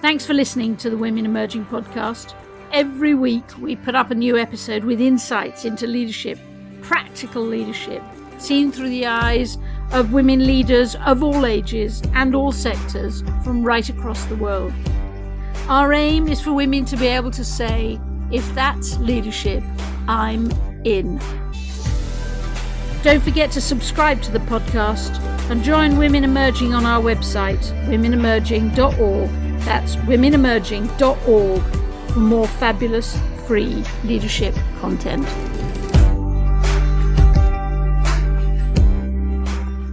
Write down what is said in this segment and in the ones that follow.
Thanks for listening to the Women Emerging podcast. Every week we put up a new episode with insights into leadership, practical leadership, seen through the eyes of women leaders of all ages and all sectors from right across the world. Our aim is for women to be able to say, if that's leadership, I'm in. Don't forget to subscribe to the podcast and join Women Emerging on our website, womenemerging.org. That's womenemerging.org for more fabulous free leadership content.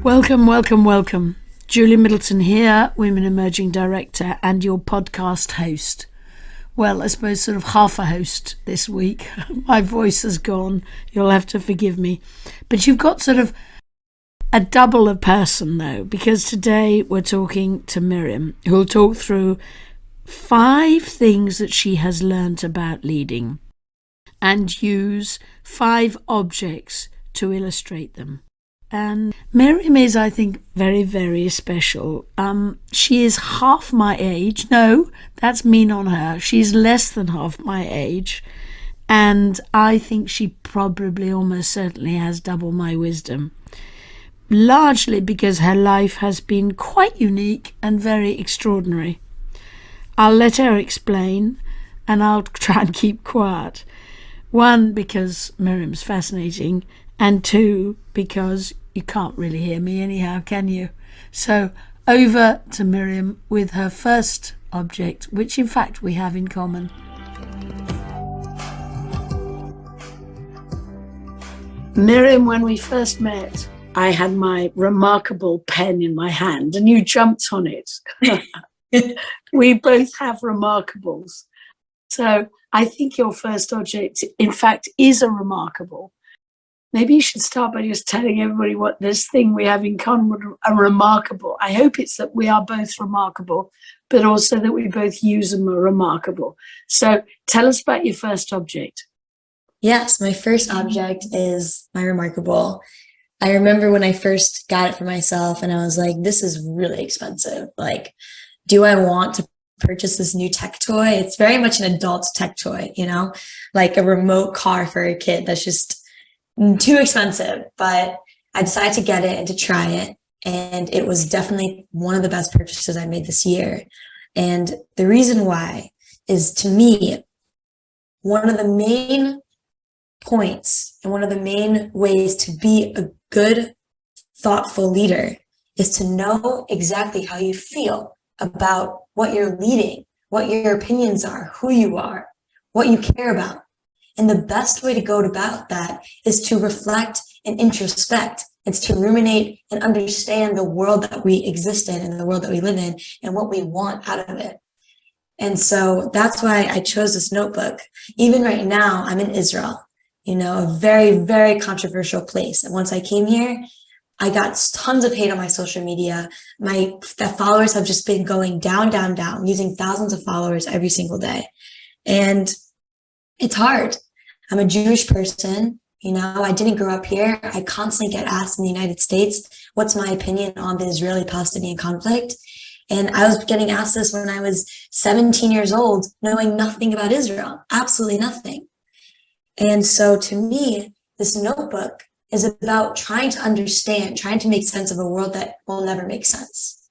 Welcome. Julie Middleton here, Women Emerging Director and your podcast host. Well, I suppose sort of half a host this week. My voice has gone. You'll have to forgive me. But you've got sort of a double of person though, because today we're talking to Miriam, who'll talk through 5 things that she has learnt about leading and use 5 objects to illustrate them. And Miriam is, I think, very, very special. She is half my age. No, that's mean on her. She's less than half my age. And I think she probably almost certainly has double my wisdom. Largely because her life has been quite unique and very extraordinary. I'll let her explain and I'll try and keep quiet. 1, because Miriam's fascinating, and 2, because you can't really hear me anyhow, can you? So over to Miriam with her first object, which in fact we have in common. Miriam, when we first met, I had my remarkable pen in my hand and you jumped on it. We both have remarkables. So I think your first object, in fact, is a remarkable. Maybe you should start by just telling everybody what this thing we have in common, a remarkable. I hope it's that we are both remarkable, but also that we both use them are remarkable. So tell us about your first object. Yes, my first object is my remarkable. I remember when I first got it for myself and I was like, this is really expensive. Like, do I want to purchase this new tech toy? It's very much an adult tech toy, like a remote car for a kid. That's just too expensive. But I decided to get it and to try it. And it was definitely one of the best purchases I made this year. And the reason why is, to me, one of the main points and one of the main ways to be a good, thoughtful leader is to know exactly how you feel about what you're leading, what your opinions are, who you are, what you care about. And the best way to go about that is to reflect and introspect. It's to ruminate and understand the world that we exist in and the world that we live in and what we want out of it. And so that's why I chose this notebook. Even right now, I'm in Israel, a very, very controversial place. And once I came here, I got tons of hate on my social media. My followers have just been going down, losing thousands of followers every single day. And it's hard. I'm a Jewish person. I didn't grow up here. I constantly get asked in the United States, what's my opinion on the Israeli-Palestinian conflict? And I was getting asked this when I was 17 years old, knowing nothing about Israel, absolutely nothing. And so to me, this notebook is about trying to understand, trying to make sense of a world that will never make sense.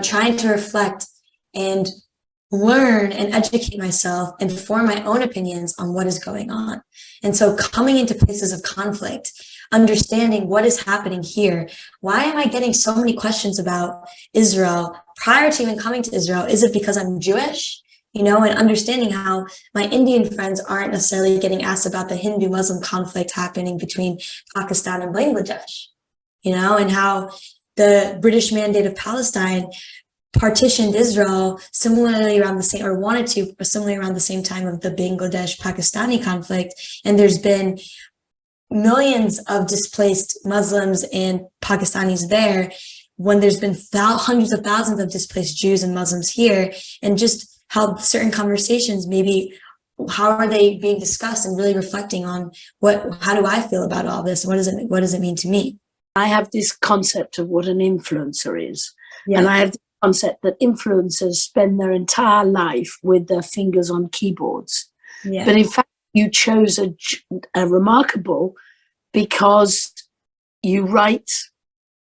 Trying to reflect and learn and educate myself and form my own opinions on what is going on. And so coming into places of conflict, understanding what is happening here. Why am I getting so many questions about Israel prior to even coming to Israel? Is it because I'm Jewish? And understanding how my Indian friends aren't necessarily getting asked about the Hindu-Muslim conflict happening between Pakistan and Bangladesh, and how the British Mandate of Palestine partitioned Israel similarly around the same, or wanted to, similarly around the same time of the Bangladesh-Pakistani conflict. And there's been millions of displaced Muslims and Pakistanis there when there's been hundreds of thousands of displaced Jews and Muslims here, and just how certain conversations, maybe how are they being discussed, and really reflecting on how do I feel about all this? What does it mean to me? I have this concept of what an influencer is. Yeah. And I have this concept that influencers spend their entire life with their fingers on keyboards. Yeah. But in fact, you chose a remarkable because you write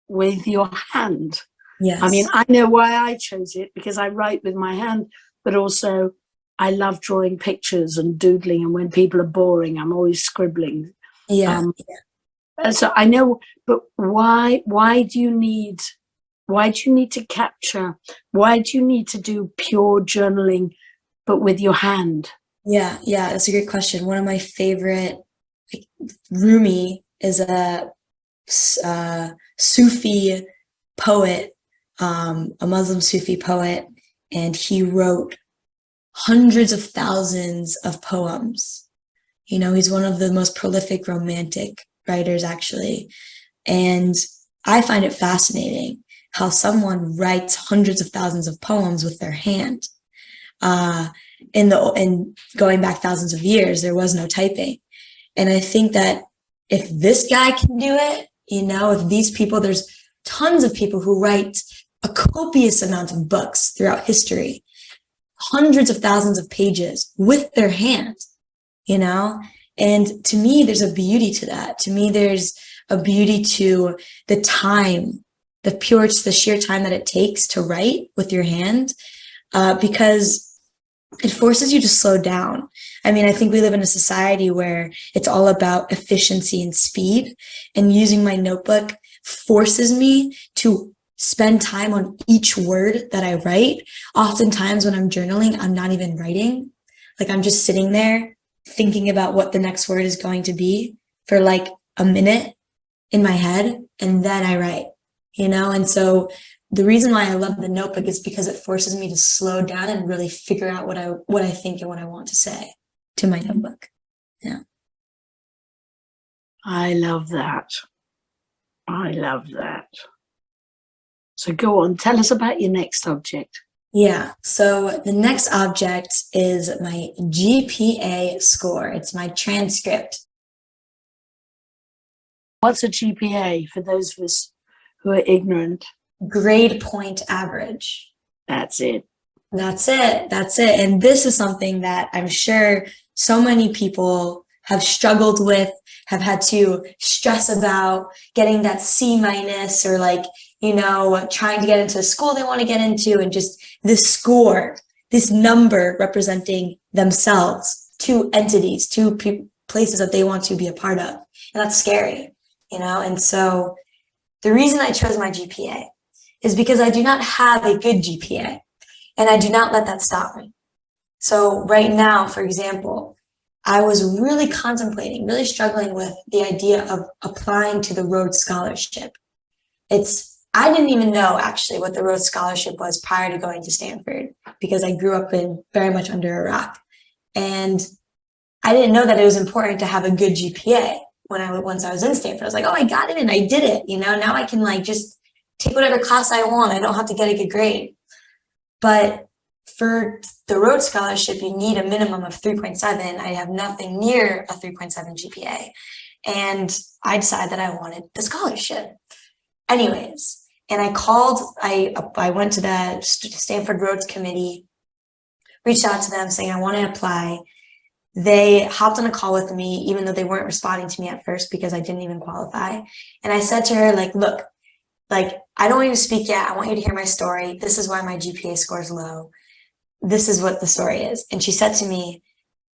with your hand. Yes. I mean, I know why I chose it, because I write with my hand, but also I love drawing pictures and doodling. And when people are boring, I'm always scribbling. Yeah. And so I know, but why do you need to capture? Why do you need to do pure journaling, but with your hand? Yeah, that's a great question. One of my favorite, like, Rumi is a Sufi poet, a Muslim Sufi poet, and he wrote hundreds of thousands of poems. You know, he's one of the most prolific romantic writers, actually. And I find it fascinating how someone writes hundreds of thousands of poems with their hand. And going back thousands of years, there was no typing. And I think that if this guy can do it, you know, if these people, there's tons of people who write a copious amount of books throughout history, hundreds of thousands of pages with their hand, you know? And to me, there's a beauty to that. To me, there's a beauty to the time, the sheer time that it takes to write with your hand, because it forces you to slow down. I mean, I think we live in a society where it's all about efficiency and speed, and using my notebook forces me to spend time on each word that I write. Oftentimes when I'm journaling, I'm not even writing. Like, I'm just sitting there thinking about what the next word is going to be for like a minute in my head, and then I write, you know? And so the reason why I love the notebook is because it forces me to slow down and really figure out what I think and what I want to say to my notebook. Yeah. I love that. So go on, tell us about your next object. Yeah. So the next object is my GPA score. It's my transcript. What's a GPA for those of us who are ignorant? Grade point average. That's it. And this is something that I'm sure so many people have struggled with, have had to stress about, getting that C minus, or like, you know, trying to get into a school they want to get into, and just this score, this number representing themselves, two entities, two places that they want to be a part of. And that's scary, you know? And so the reason I chose my GPA is because I do not have a good GPA, and I do not let that stop me. So right now, for example, I was really contemplating, really struggling with the idea of applying to the Rhodes Scholarship. I didn't even know actually what the Rhodes Scholarship was prior to going to Stanford, because I grew up very much under a rock. And I didn't know that it was important to have a good GPA once I was in Stanford. I was like, oh, I got it and I did it. You know, now I can like just take whatever class I want. I don't have to get a good grade. But for the Rhodes Scholarship, you need a minimum of 3.7. I have nothing near a 3.7 GPA. And I decided that I wanted the scholarship. Anyways, and I went to the Stanford Rhodes Committee, reached out to them saying I want to apply. They hopped on a call with me, even though they weren't responding to me at first because I didn't even qualify. And I said to her, like, look, like, I don't want you to speak yet. I want you to hear my story. This is why my GPA score is low. This is what the story is. And she said to me,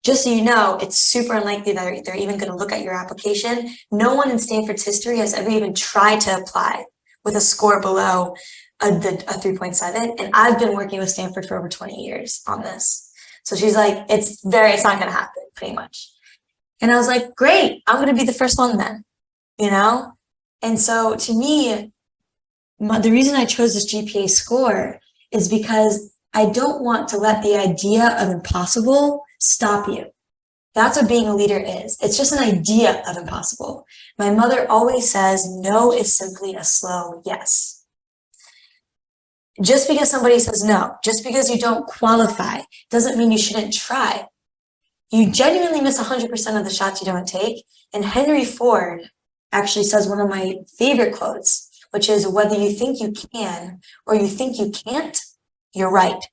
just so you know, it's super unlikely that they're even going to look at your application. No one in Stanford's history has ever even tried to apply with a score below a 3.7. And I've been working with Stanford for over 20 years on this. So she's like, it's not going to happen, pretty much. And I was like, great, I'm going to be the first one then, you know? And so to me, the reason I chose this GPA score is because I don't want to let the idea of impossible stop you. That's what being a leader is. It's just an idea of impossible. My mother always says, no is simply a slow yes. Just because somebody says no, just because you don't qualify, doesn't mean you shouldn't try. You genuinely miss 100% of the shots you don't take. And Henry Ford actually says one of my favorite quotes, which is whether you think you can or you think you can't, you're right.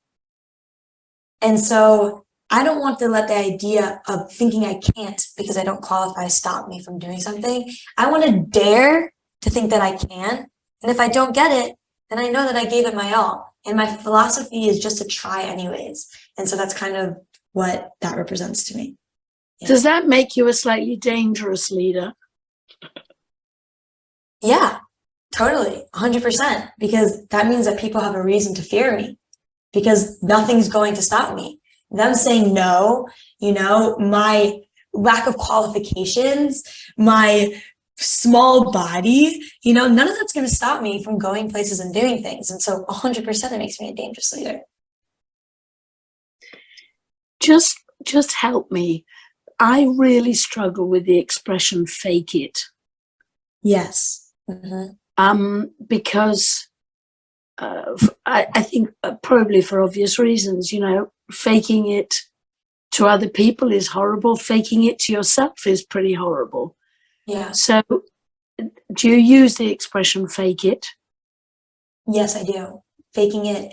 And so I don't want to let the idea of thinking I can't because I don't qualify stop me from doing something. I want to dare to think that I can. And if I don't get it, then I know that I gave it my all. And my philosophy is just to try anyways. And so that's kind of what that represents to me. Yeah. Does that make you a slightly dangerous leader? Yeah, totally, 100%. Because that means that people have a reason to fear me because nothing's going to stop me. Them saying no, my lack of qualifications, my small body, none of that's going to stop me from going places and doing things. And so 100% it makes me a dangerous leader. Just help me. I really struggle with the expression fake it. Yes. Mm-hmm. Because I think probably for obvious reasons, faking it to other people is horrible. Faking it to yourself is pretty horrible. Yeah. So do you use the expression fake it? Yes, I do. Fake it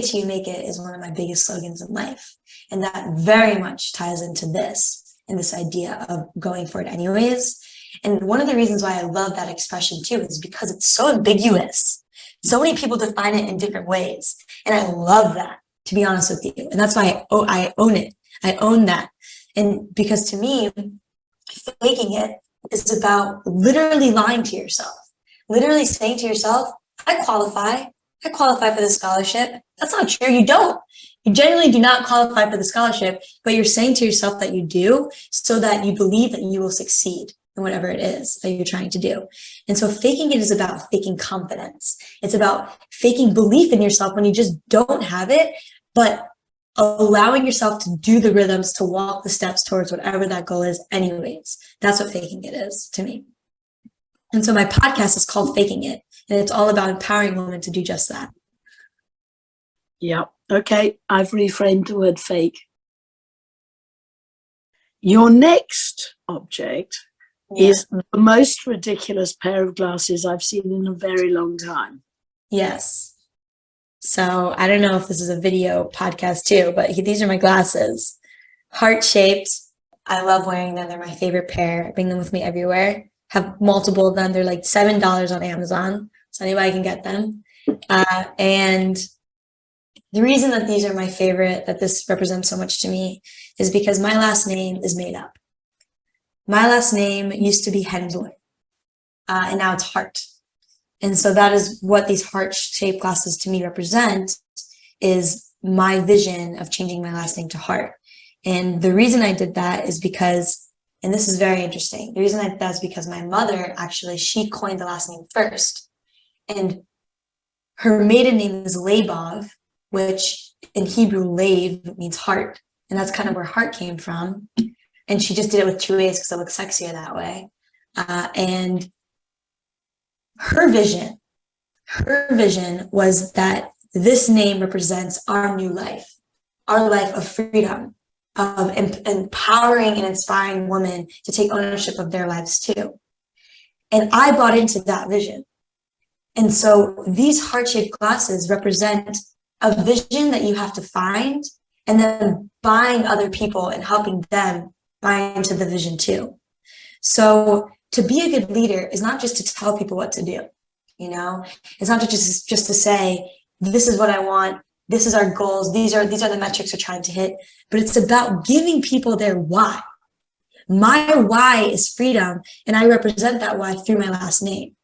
till you make it is one of my biggest slogans in life. And that very much ties into this and this idea of going for it anyways. And one of the reasons why I love that expression too is because it's so ambiguous. So many people define it in different ways. And I love that, to be honest with you. And that's why I own it. I own that. And because to me, faking it is about literally lying to yourself, literally saying to yourself, I qualify for the scholarship. That's not true. You don't. You genuinely do not qualify for the scholarship, but you're saying to yourself that you do so that you believe that you will succeed in whatever it is that you're trying to do. And so faking it is about faking confidence. It's about faking belief in yourself when you just don't have it, but allowing yourself to do the rhythms, to walk the steps towards whatever that goal is anyways. That's what faking it is to me. And so my podcast is called Faking It, and it's all about empowering women to do just that. Yeah. Okay. I've reframed the word fake. Your next object is the most ridiculous pair of glasses I've seen in a very long time. Yes. So I don't know if this is a video podcast too, but these are my glasses. Heart-shaped. I love wearing them. They're my favorite pair. I bring them with me everywhere. Have multiple of them. They're like $7 on Amazon. So anybody can get them. And the reason that these are my favorite, that this represents so much to me, is because my last name is made up. My last name used to be Hensler, and now it's Hart. And so that is what these heart-shaped glasses to me represent, is my vision of changing my last name to Hart. And the reason I did that is because, and this is very interesting, the reason I did that is because my mother, actually, she coined the last name first. And her maiden name is Labov, which in Hebrew, Lev means heart. And that's kind of where heart came from. And she just did it with 2 A's because it looks sexier that way. And her vision was that this name represents our new life, our life of freedom, of empowering and inspiring women to take ownership of their lives too. And I bought into that vision. And so these heart-shaped glasses represent a vision that you have to find, and then buying other people and helping them buy into the vision too. So to be a good leader is not just to tell people what to do, it's not just to say, this is what I want, this is our goals, these are the metrics we're trying to hit, but it's about giving people their why. My why is freedom, and I represent that why through my last name.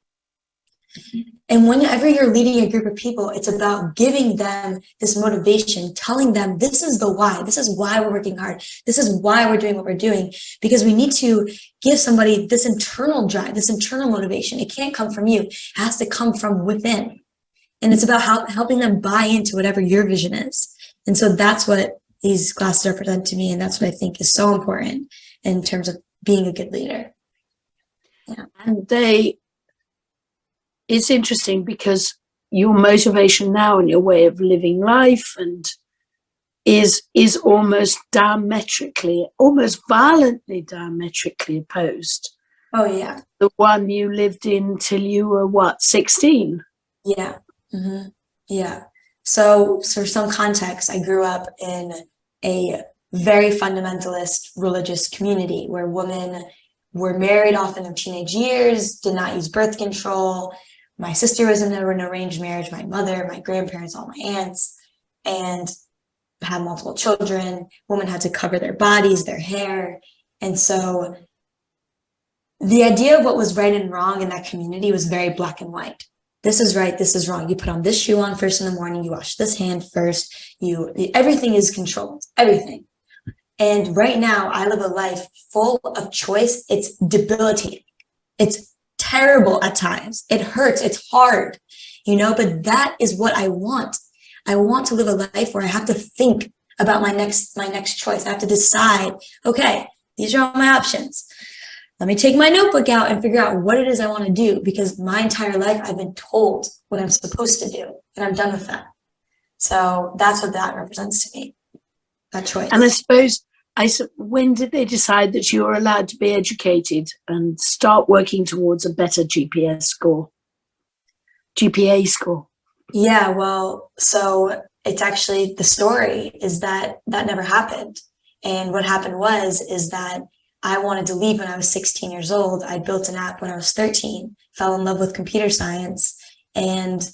And whenever you're leading a group of people, it's about giving them this motivation, telling them this is the why, this is why we're working hard, this is why we're doing what we're doing, because we need to give somebody this internal drive, this internal motivation. It can't come from you, it has to come from within. And it's about helping them buy into whatever your vision is. And so that's what these glasses represent to me, and that's what I think is so important in terms of being a good leader. Yeah. And it's interesting because your motivation now and your way of living life and is almost violently diametrically opposed Oh, yeah. The one you lived in till you were what, 16? Yeah. Mm-hmm. Yeah. So for some context, I grew up in a very fundamentalist religious community where women were married off in their teenage years, did not use birth control. My sister was in an arranged marriage, my mother, my grandparents, all my aunts, and had multiple children. Women had to cover their bodies, their hair. And so the idea of what was right and wrong in that community was very black and white. This is right, this is wrong. You put on this shoe on first in the morning, you wash this hand first, everything is controlled, everything. And right now I live a life full of choice. It's debilitating. It's terrible at times. It hurts, it's hard, but that is what I want. I want to live a life where I have to think about my next choice. I have to decide, okay, these are all my options. Let me take my notebook out and figure out what it is I want to do, because my entire life I've been told what I'm supposed to do, and I'm done with that. So that's what that represents to me, that choice. And I suppose, when did they decide that you were allowed to be educated and start working towards a better GPA score? Yeah, well, so it's actually, the story is that never happened. And what happened is that I wanted to leave when I was 16 years old. I built an app when I was 13, fell in love with computer science. And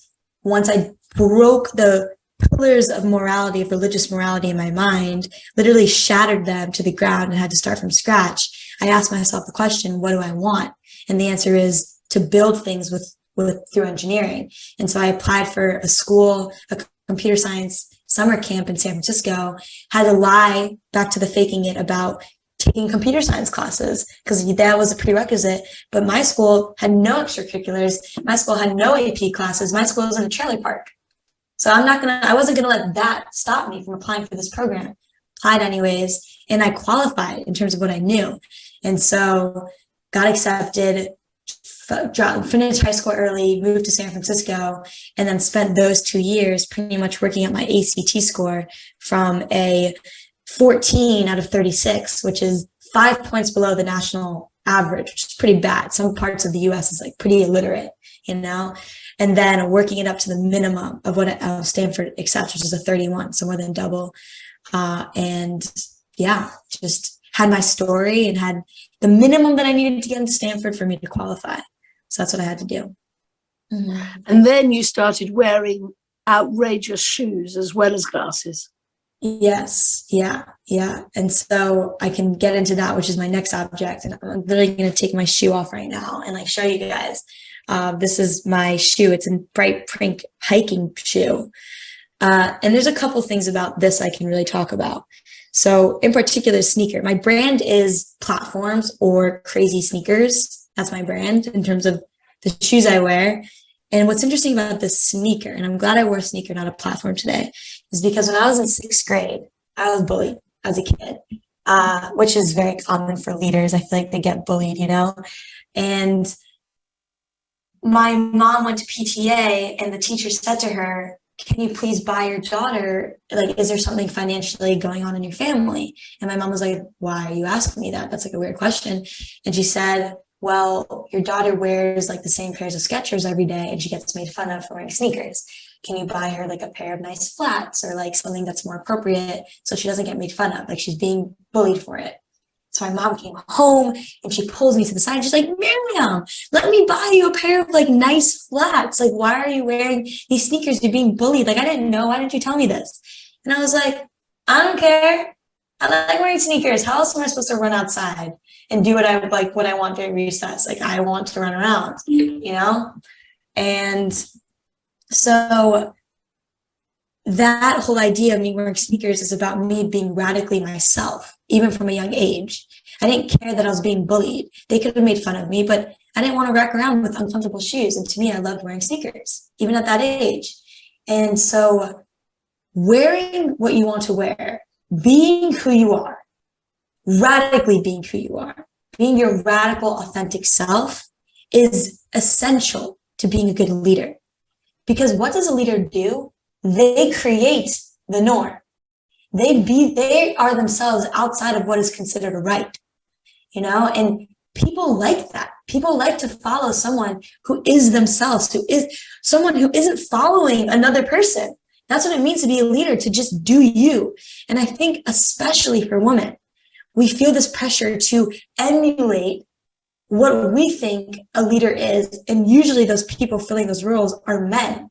once I broke the pillars of morality, of religious morality in my mind, literally shattered them to the ground and had to start from scratch, I asked myself the question, what do I want? And the answer is to build things through engineering. And so I applied for a computer science summer camp in San Francisco, had to lie, back to the faking it, about taking computer science classes, because that was a prerequisite. But my school had no extracurriculars. My school had no AP classes. My school was in a trailer park. So I wasn't gonna let that stop me from applying for this program. Applied anyways, and I qualified in terms of what I knew. And so got accepted, finished high school early, moved to San Francisco, and then spent those 2 years pretty much working at my ACT score from a 14 out of 36, which is 5 points below the national average, which is pretty bad. Some parts of the US is like pretty illiterate, and then working it up to the minimum of what Stanford accepts, which is a 31, so more than double. And yeah, just had my story and had the minimum that I needed to get into Stanford for me to qualify. So that's what I had to do. Mm-hmm. And then you started wearing outrageous shoes as well as glasses. Yes. Yeah. And so I can get into that, which is my next object. And I'm literally going to take my shoe off right now and show you guys. This is my shoe. It's a bright pink hiking shoe. And there's a couple things about this I can really talk about. So in particular, sneaker. My brand is platforms or crazy sneakers. That's my brand in terms of the shoes I wear. And what's interesting about this sneaker, and I'm glad I wore a sneaker, not a platform today, is because when I was in 6th grade, I was bullied as a kid, which is very common for leaders. I feel like they get bullied, And my mom went to PTA, and the teacher said to her, can you please buy your daughter, is there something financially going on in your family? And my mom was like, why are you asking me that? That's a weird question. And she said, well, your daughter wears the same pairs of Skechers every day, and she gets made fun of for wearing sneakers. Can you buy her a pair of nice flats or something that's more appropriate so she doesn't get made fun of? She's being bullied for it. So my mom came home and she pulls me to the side and she's like, Miriam, let me buy you a pair of nice flats. Why are you wearing these sneakers? You're being bullied. I didn't know. Why didn't you tell me this? And I was like, I don't care. I like wearing sneakers. How else am I supposed to run outside and do what I want during recess? I want to run around, And so that whole idea of me wearing sneakers is about me being radically myself, even from a young age. I didn't care that I was being bullied. They could have made fun of me, but I didn't want to rack around with uncomfortable shoes. And to me, I loved wearing sneakers, even at that age. And so wearing what you want to wear, being who you are, radically being who you are, being your radical, authentic self is essential to being a good leader. Because what does a leader do? They create the norm. They are themselves outside of what is considered right, and people like that. People like to follow someone who is themselves, who is someone who isn't following another person. That's what it means to be a leader, to just do you. And I think especially for women, we feel this pressure to emulate what we think a leader is. And usually those people filling those roles are men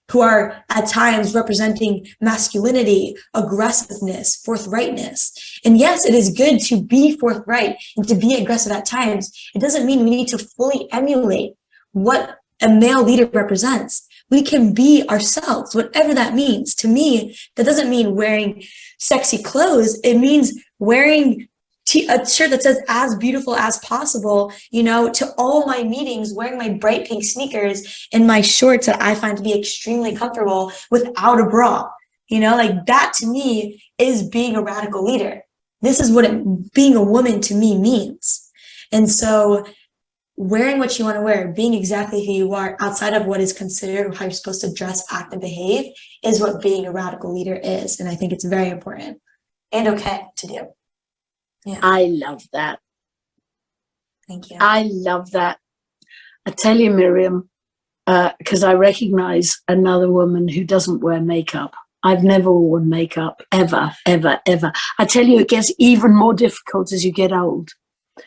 who are at times representing masculinity, aggressiveness, forthrightness. And yes, it is good to be forthright and to be aggressive at times. It doesn't mean we need to fully emulate what a male leader represents. We can be ourselves, whatever that means. To me, that doesn't mean wearing sexy clothes. It means wearing a shirt that says as beautiful as possible, to all my meetings, wearing my bright pink sneakers and my shorts that I find to be extremely comfortable without a bra. Like that to me is being a radical leader. This is what being a woman to me means. And so wearing what you want to wear, being exactly who you are outside of what is considered how you're supposed to dress, act, and behave is what being a radical leader is. And I think it's very important and okay to do. Yeah. I love that. Thank you. I love that. I tell you, Miriam, because I recognize another woman who doesn't wear makeup. I've never worn makeup, ever, ever, ever. I tell you, it gets even more difficult as you get old,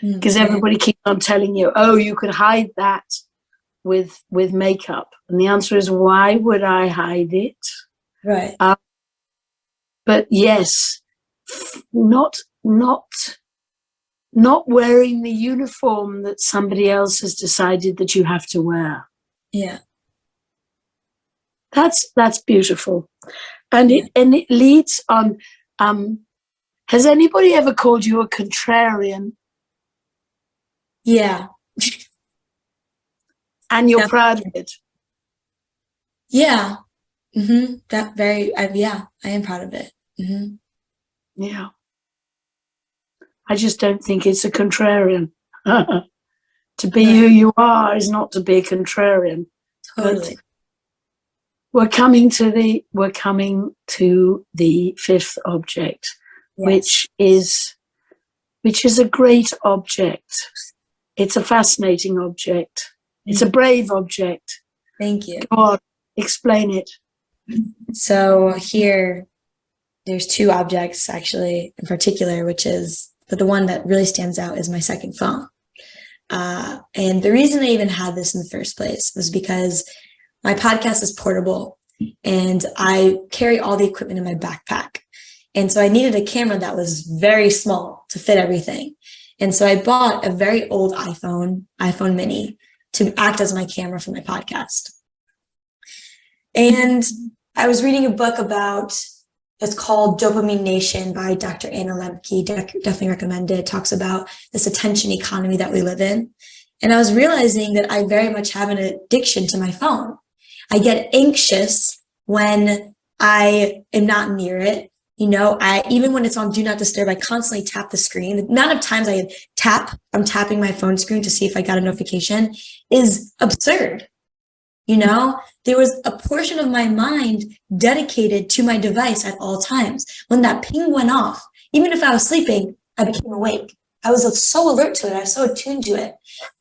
because everybody keeps on telling you, oh, you could hide that with makeup. And the answer is, why would I hide it? Right. But yes, not wearing the uniform that somebody else has decided that you have to wear. Yeah. That's beautiful. And it leads on, has anybody ever called you a contrarian? Yeah. And you're proud of it? Yeah. I am proud of it. Yeah. I just don't think it's a contrarian. To be who you are is not to be a contrarian. Totally. But we're coming to the fifth object, which is a great object. It's a fascinating object. It's a brave object. Thank you. Go on, explain it. So here, there's two objects actually in particular, but the one that really stands out is my second phone. And the reason I even had this in the first place was because my podcast is portable and I carry all the equipment in my backpack. And so I needed a camera that was very small to fit everything. And so I bought a very old iPhone mini, to act as my camera for my podcast. And I was reading a book it's called Dopamine Nation by Dr. Anna Lemke. Definitely recommend it. It talks about this attention economy that we live in. And I was realizing that I very much have an addiction to my phone. I get anxious when I am not near it. Even when it's on Do Not Disturb, I constantly tap the screen. The amount of times I'm tapping my phone screen to see if I got a notification is absurd. There was a portion of my mind dedicated to my device at all times. When that ping went off, even if I was sleeping, I became awake. I was so alert to it. I was so attuned to it.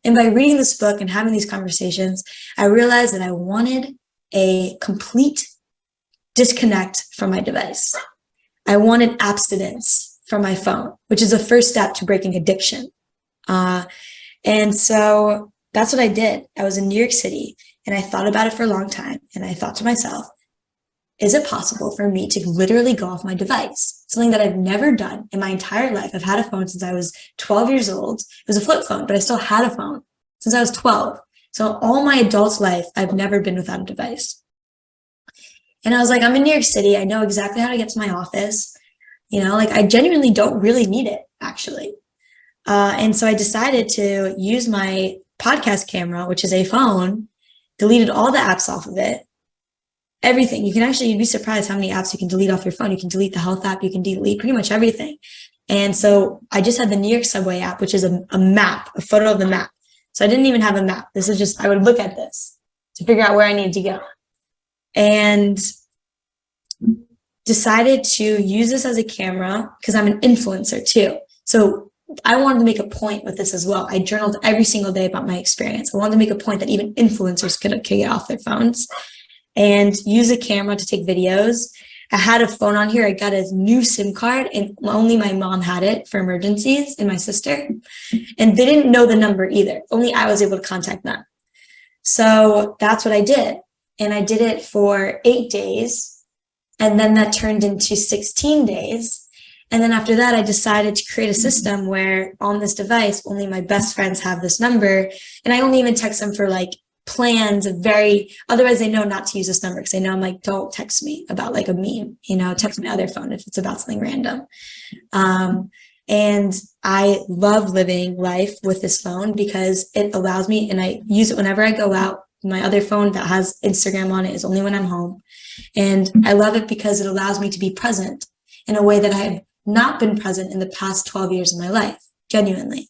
And by reading this book and having these conversations, I realized that I wanted a complete disconnect from my device. I wanted abstinence from my phone, which is the first step to breaking addiction. And so that's what I did. I was in New York City and I thought about it for a long time. And I thought to myself, is it possible for me to literally go off my device? Something that I've never done in my entire life. I've had a phone since I was 12 years old. It was a flip phone, but I still had a phone since I was 12. So all my adult life, I've never been without a device. And I was like, I'm in New York City. I know exactly how to get to my office. I genuinely don't really need it, actually. And so I decided to use my podcast camera, which is a phone, deleted all the apps off of it. Everything. You'd be surprised how many apps you can delete off your phone. You can delete the health app. You can delete pretty much everything. And so I just had the New York subway app, which is a map, a photo of the map. So I didn't even have a map. This is just, I would look at this to figure out where I needed to go. And decided to use this as a camera because I'm an influencer too. So I wanted to make a point with this as well. I journaled every single day about my experience. I wanted to make a point that even influencers could get off their phones and use a camera to take videos. I had a phone on here. I got a new SIM card, and only my mom had it for emergencies, and my sister. And they didn't know the number either. Only I was able to contact them. So that's what I did. And I did it for 8 days. And then that turned into 16 days. And then after that, I decided to create a system where on this device, only my best friends have this number. And I only even text them for like plans of otherwise they know not to use this number, because they know I'm like, don't text me about like a meme, text my other phone if it's about something random. And I love living life with this phone because it allows me, and I use it whenever I go out. My other phone that has Instagram on it is only when I'm home. And I love it because it allows me to be present in a way that I have not been present in the past 12 years of my life, genuinely.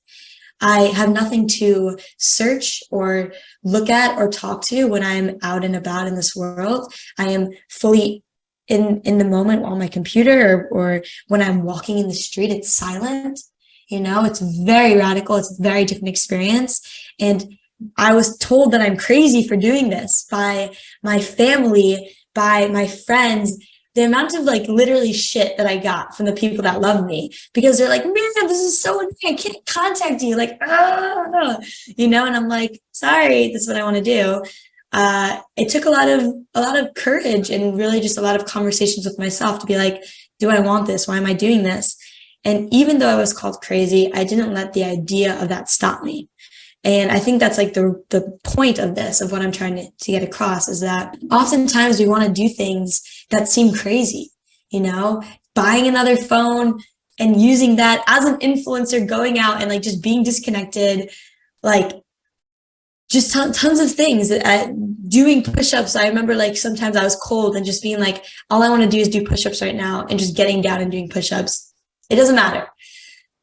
I have nothing to search or look at or talk to when I'm out and about in this world. I am fully in the moment on my computer, or when I'm walking in the street, it's silent. It's very radical. It's a very different experience. And I was told that I'm crazy for doing this by my family, by my friends. The amount of like literally shit that I got from the people that love me, because they're like, man, this is so annoying. I can't contact you. Like, and I'm like, sorry, this is what I want to do. It took a lot of courage and really just a lot of conversations with myself to be like, do I want this? Why am I doing this? And even though I was called crazy, I didn't let the idea of that stop me. And I think that's like the point of this, of what I'm trying to get across, is that oftentimes we want to do things that seem crazy, buying another phone and using that as an influencer, going out and like just being disconnected, like just tons of things, doing push-ups. I remember like sometimes I was cold and just being like, all I want to do is do push-ups right now, and just getting down and doing push-ups. It doesn't matter.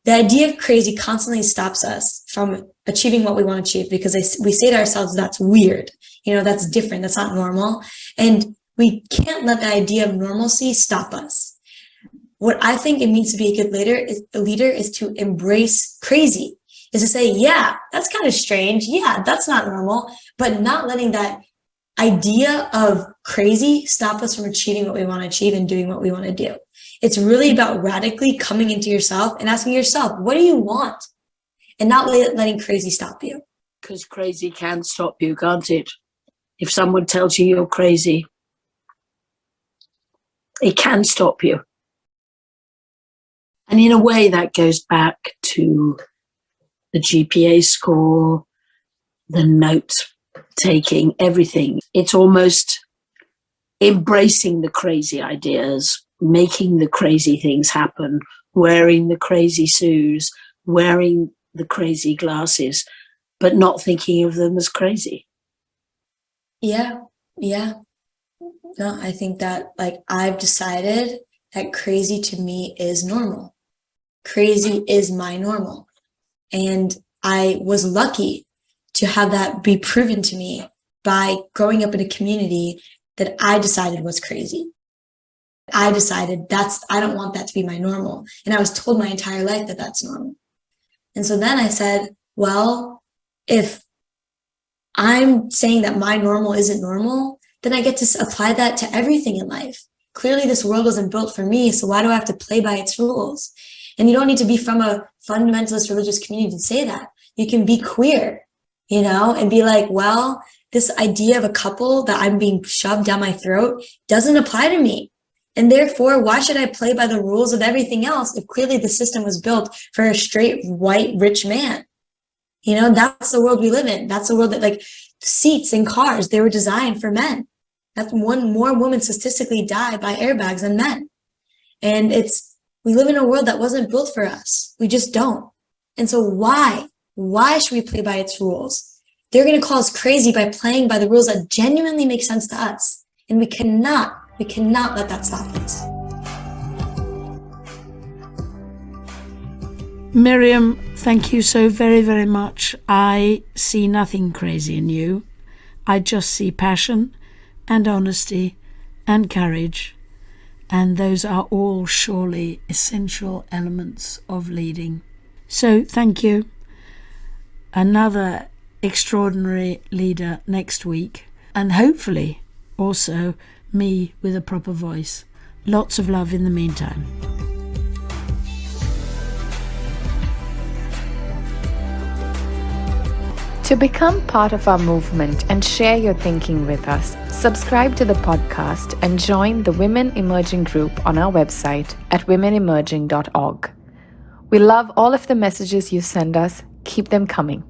The idea of crazy constantly stops us from achieving what we want to achieve, because we say to ourselves, that's weird, that's different, that's not normal. And we can't let the idea of normalcy stop us. What I think it means to be a good leader is to embrace crazy, is to say, yeah, that's kind of strange. Yeah, that's not normal, but not letting that idea of crazy stop us from achieving what we want to achieve and doing what we want to do. It's really about radically coming into yourself and asking yourself, what do you want? And not letting crazy stop you. Because crazy can stop you, can't it? If someone tells you you're crazy, it can stop you. And in a way, that goes back to the GPA score, the note taking, everything. It's almost embracing the crazy ideas, making the crazy things happen, wearing the crazy shoes, wearing the crazy glasses, but not thinking of them as crazy. Yeah. No, I think that like I've decided that crazy to me is normal. Crazy is my normal. And I was lucky to have that be proven to me by growing up in a community that I decided was crazy. I decided I don't want that to be my normal. And I was told my entire life that that's normal. And so then I said, well, if I'm saying that my normal isn't normal, then I get to apply that to everything in life. Clearly, this world wasn't built for me, so why do I have to play by its rules? And you don't need to be from a fundamentalist religious community to say that. You can be queer, and be like, well, this idea of a couple that I'm being shoved down my throat doesn't apply to me. And therefore, why should I play by the rules of everything else if clearly the system was built for a straight, white, rich man? That's the world we live in. That's the world that, like, seats in cars, they were designed for men. That's more women statistically die by airbags than men. And we live in a world that wasn't built for us. We just don't. And so why should we play by its rules? They're going to call us crazy by playing by the rules that genuinely make sense to us. And we cannot let that stop us. Miriam, thank you so very, very much. I see nothing crazy in you. I just see passion and honesty and courage. And those are all surely essential elements of leading. So thank you. Another extraordinary leader next week, and hopefully also me with a proper voice. Lots of love in the meantime. To become part of our movement and share your thinking with us, subscribe to the podcast and join the Women Emerging group on our website at womenemerging.org. We love all of the messages you send us. Keep them coming.